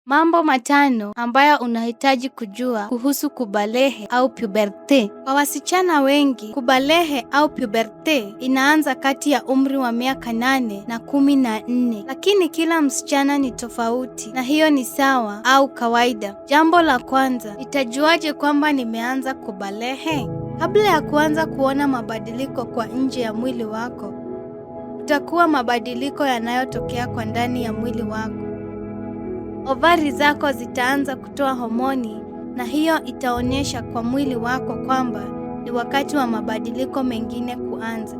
Mambo matano ambayo unahitaji kujua kuhusu kubalehe au puberty. Kwa wasichana wengi, kubalehe au puberty inaanza kati ya umri wa miaka 8 na 14. Lakini kila msichana ni tofauti na hiyo ni sawa au kawaida. Jambo la kwanza, nitajuaje kwamba nimeanza kubalehe? Kabla ya kuanza kuona mabadiliko kwa nje ya mwili wako, utakuwa mabadiliko yanayotokea kwa ndani ya mwili wako. Ovari zako zitaanza kutoa homoni na hiyo itaonyesha kwa mwili wako kwamba ni wakati wa mabadiliko mengine kuanza.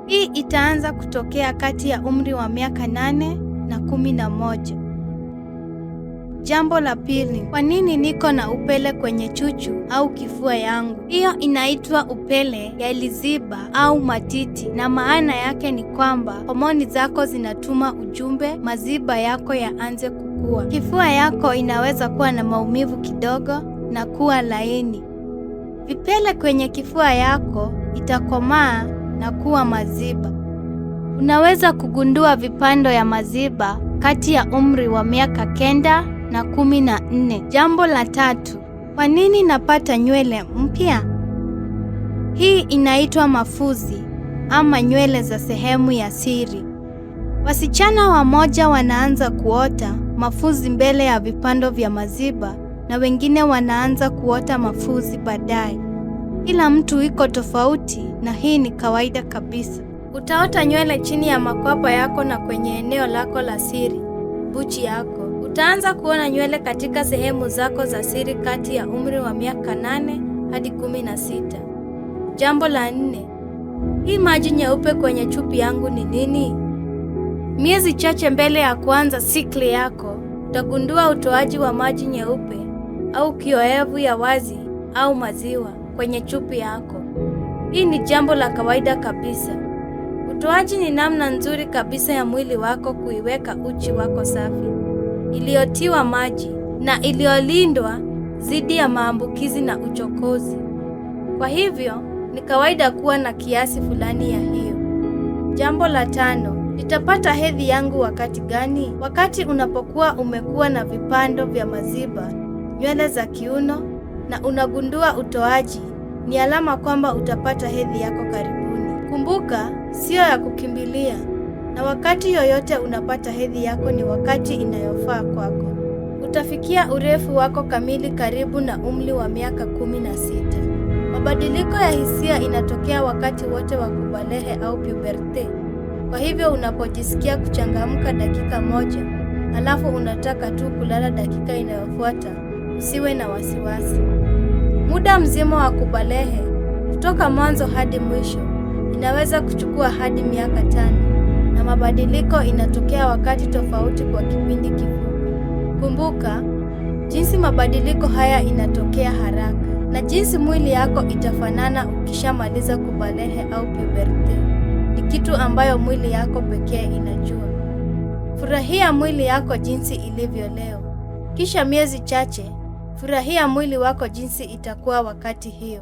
Hii itaanza kutokea kati ya umri wa miaka 8 na 11. Jambo la pili, kwa nini niko na upele kwenye chuchu au kifua yangu? Hiyo inaitwa upele ya liziba au matiti, na maana yake ni kwamba homoni zako zinatuma ujumbe maziba yako yaanze kukua. Kifua yako inaweza kuwa na maumivu kidogo na kuwa laini. Vipele kwenye kifua yako itakomaa na kuwa maziba. Unaweza kugundua vipando ya maziba kati ya umri wa miaka 9 na 14. Jambo la tatu, kwa nini napata nywele mpya? Hii inaitwa mafuzi ama nywele za sehemu ya siri. Wasichana wamoja wanaanza kuota mafuzi mbele ya vipando vya maziba na wengine wanaanza kuota mafuzi baadaye. Kila mtu iko tofauti na hii ni kawaida kabisa. Utaota nywele chini ya makwapa yako na kwenye eneo lako la siri, buchi yako. Utaanza kuona nywele katika sehemu zako za siri kati ya umri wa miaka 8 hadi 16. Jambo la 4, hii maji nyeupe kwenye chupi yangu ni nini? Miezi chache mbele ya kuanza sikli yako, utagundua utoaji wa maji nyeupe au kioevu ya wazi au maziwa kwenye chupi yako. Hii ni jambo la kawaida kabisa. Utoaji ni namna nzuri kabisa ya mwili wako kuiweka uchi wako safi, iliyotiwa maji na iliyolindwa dhidi ya maambukizi na uchokozi. Kwa hivyo, ni kawaida kuwa na kiasi fulani ya hiyo. Jambo la 5, nitapata hedhi yangu wakati gani? Wakati unapokuwa umekuwa na vipando vya maziba, nywele za kiuno na unagundua utoaji, ni alama kwamba utapata hedhi yako karibuni. Kumbuka, sio ya kukimbilia. Na wakati yoyote unapata hedhi yako ni wakati inayofaa kwako. Utafikia urefu wako kamili karibu na umri wa miaka 16. Mabadiliko ya hisia inatokea wakati wote wa kubalehe au puberty. Kwa hivyo unapojisikia kuchangamka dakika 1, alafu unataka tu kulala dakika inayofuata, usiwe na wasiwasi. Muda mzima wa kubalehe, kutoka mwanzo hadi mwisho, inaweza kuchukua hadi miaka 5. Na mabadiliko inatokea wakati tofauti kwa kipindi kifupi. Kumbuka, jinsi mabadiliko haya inatokea haraka na jinsi mwili yako itafanana ukishamaliza kubalehe au puberty ni kitu ambayo mwili yako pekee inajua. Furahia mwili yako jinsi ilivyo leo. Kisha miezi chache, furahia mwili wako jinsi itakuwa wakati hiyo.